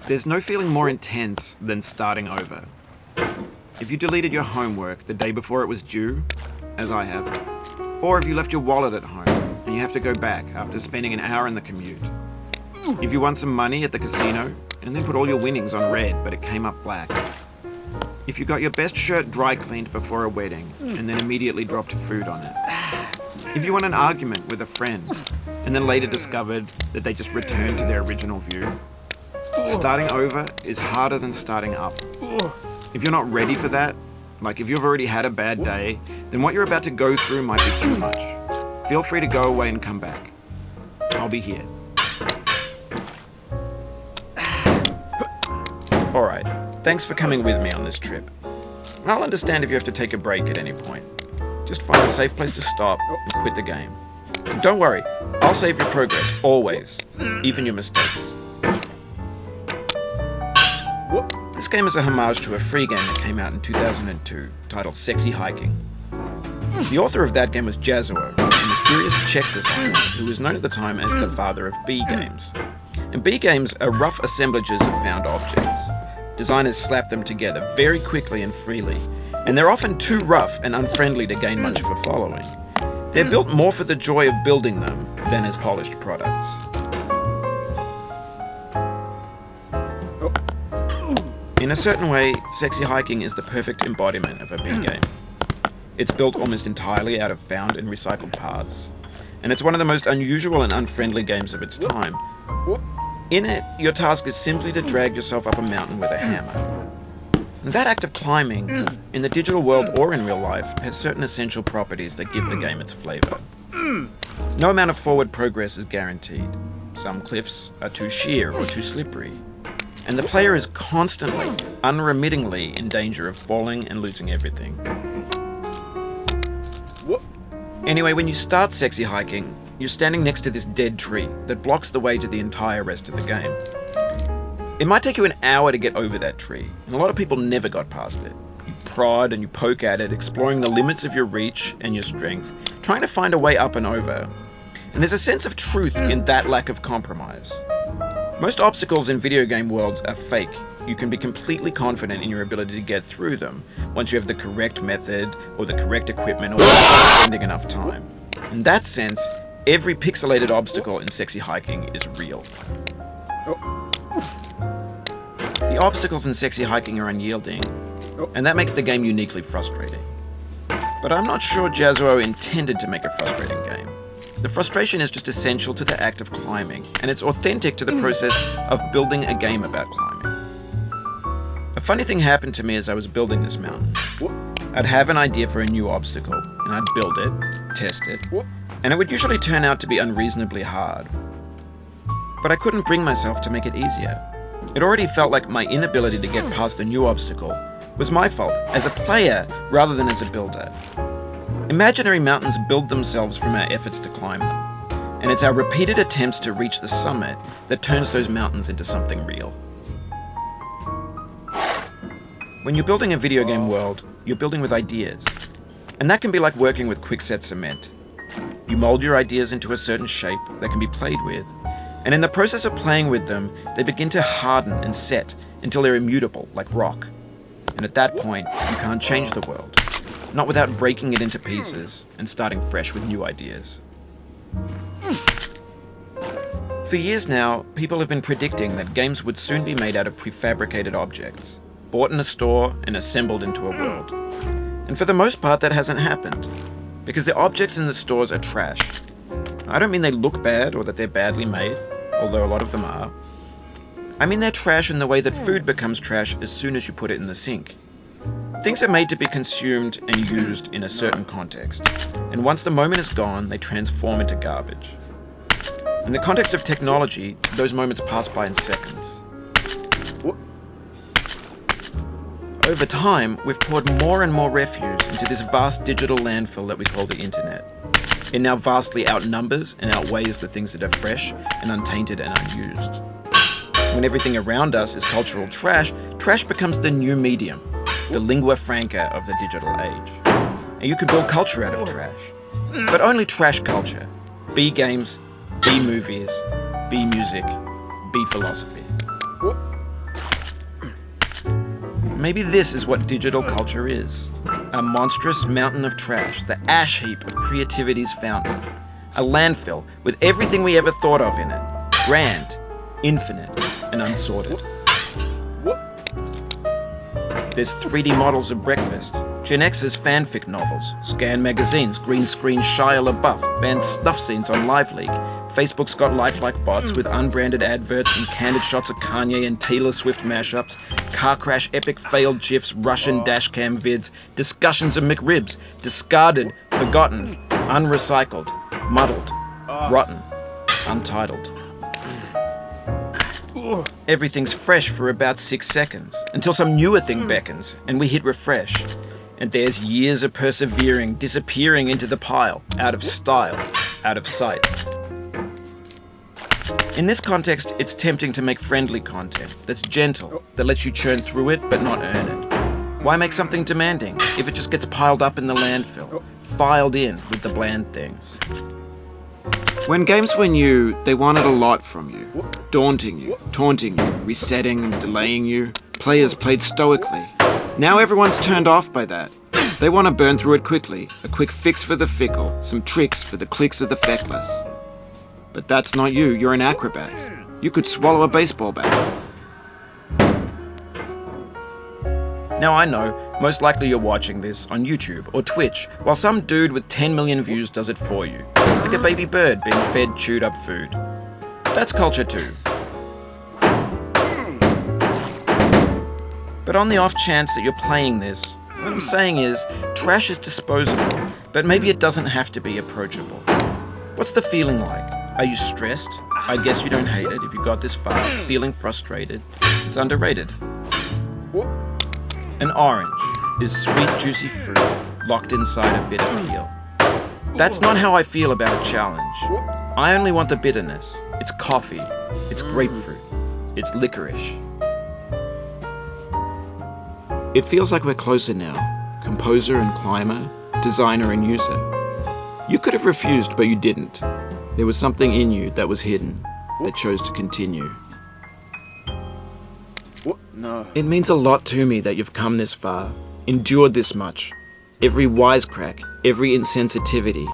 There's no feeling more intense than starting over. If you deleted your homework the day before it was due, as I have, or if you left your wallet at home and you have to go back after spending an hour in the commute. If you won some money at the casino and then put all your winnings on red but it came up black. If you got your best shirt dry cleaned before a wedding and then immediately dropped food on it. If you won an argument with a friend and then later discovered that they just returned to their original view. Starting over is harder than starting up. If you're not ready for that, like if you've already had a bad day, then what you're about to go through might be too much. Feel free to go away and come back. I'll be here. Alright, thanks for coming with me on this trip. I'll understand if you have to take a break at any point. Just find a safe place to stop and quit the game. And don't worry, I'll save your progress, always, even your mistakes. This game is a homage to a free game that came out in 2002, titled Sexy Hiking. The author of that game was Jazuo, a mysterious Czech designer who was known at the time as the father of B games. And B games are rough assemblages of found objects. Designers slap them together very quickly and freely, and they're often too rough and unfriendly to gain much of a following. They're built more for the joy of building them than as polished products. In a certain way, Sexy Hiking is the perfect embodiment of a B game. It's built almost entirely out of found and recycled parts, and it's one of the most unusual and unfriendly games of its time. In it, your task is simply to drag yourself up a mountain with a hammer. And that act of climbing, in the digital world or in real life, has certain essential properties that give the game its flavor. No amount of forward progress is guaranteed. Some cliffs are too sheer or too slippery. And the player is constantly, unremittingly in danger of falling and losing everything. Anyway, when you start Sexy Hiking, you're standing next to this dead tree that blocks the way to the entire rest of the game. It might take you an hour to get over that tree, and a lot of people never got past it. You prod and you poke at it, exploring the limits of your reach and your strength, trying to find a way up and over. And there's a sense of truth in that lack of compromise. Most obstacles in video game worlds are fake. You can be completely confident in your ability to get through them once you have the correct method or the correct equipment or spending enough time. In that sense, every pixelated obstacle in Sexy Hiking is real. The obstacles in Sexy Hiking are unyielding, and that makes the game uniquely frustrating. But I'm not sure Jazuo intended to make a frustrating game. The frustration is just essential to the act of climbing, and it's authentic to the process of building a game about climbing. A funny thing happened to me as I was building this mountain. I'd have an idea for a new obstacle, and I'd build it, test it, and it would usually turn out to be unreasonably hard. But I couldn't bring myself to make it easier. It already felt like my inability to get past the new obstacle was my fault as a player rather than as a builder. Imaginary mountains build themselves from our efforts to climb them, and it's our repeated attempts to reach the summit that turns those mountains into something real. When you're building a video game world, you're building with ideas, and that can be like working with quickset cement. You mold your ideas into a certain shape that can be played with, and in the process of playing with them, they begin to harden and set until they're immutable, like rock. And at that point, you can't change the world. Not without breaking it into pieces and starting fresh with new ideas. For years now, people have been predicting that games would soon be made out of prefabricated objects, bought in a store and assembled into a world. And for the most part, that hasn't happened, because the objects in the stores are trash. I don't mean they look bad or that they're badly made, although a lot of them are. I mean they're trash in the way that food becomes trash as soon as you put it in the sink. Things are made to be consumed and used in a certain context, and once the moment is gone, they transform into garbage. In the context of technology, those moments pass by in seconds. Over time, we've poured more and more refuse into this vast digital landfill that we call the internet. It now vastly outnumbers and outweighs the things that are fresh and untainted and unused. When everything around us is cultural trash, trash becomes the new medium, the lingua franca of the digital age. And you can build culture out of trash, but only trash culture. B games, B movies, B music, B philosophy. Maybe this is what digital culture is. A monstrous mountain of trash, the ash heap of creativity's fountain. A landfill with everything we ever thought of in it. Grand, infinite, and unsorted. There's 3D models of breakfast, Gen X's fanfic novels, scan magazines, green screen Shia LaBeouf, banned snuff scenes on Live League. Facebook's got lifelike bots with unbranded adverts and candid shots of Kanye and Taylor Swift mashups, car crash epic failed GIFs, Russian dashcam vids, discussions of McRibs, discarded, forgotten, unrecycled, muddled, rotten, untitled. Everything's fresh for about 6 seconds, until some newer thing beckons, and we hit refresh. And there's years of persevering disappearing into the pile, out of style, out of sight. In this context, it's tempting to make friendly content that's gentle, that lets you churn through it but not earn it. Why make something demanding if it just gets piled up in the landfill, filed in with the bland things? When games were new, they wanted a lot from you. Daunting you, taunting you, resetting and delaying you. Players played stoically. Now everyone's turned off by that. They want to burn through it quickly. A quick fix for the fickle, some tricks for the clicks of the feckless. But that's not you, you're an acrobat. You could swallow a baseball bat. Now I know, most likely you're watching this on YouTube or Twitch, while some dude with 10 million views does it for you. Like a baby bird being fed chewed up food. That's culture too. But on the off chance that you're playing this, what I'm saying is, trash is disposable, but maybe it doesn't have to be approachable. What's the feeling like? Are you stressed? I guess you don't hate it if you got this far. Feeling frustrated? It's underrated. An orange is sweet, juicy fruit locked inside a bitter peel. That's not how I feel about a challenge. I only want the bitterness. It's coffee. It's grapefruit. It's licorice. It feels like we're closer now. Composer and climber, designer and user. You could have refused, but you didn't. There was something in you that was hidden, that chose to continue. No. It means a lot to me that you've come this far, endured this much. Every wisecrack, every insensitivity,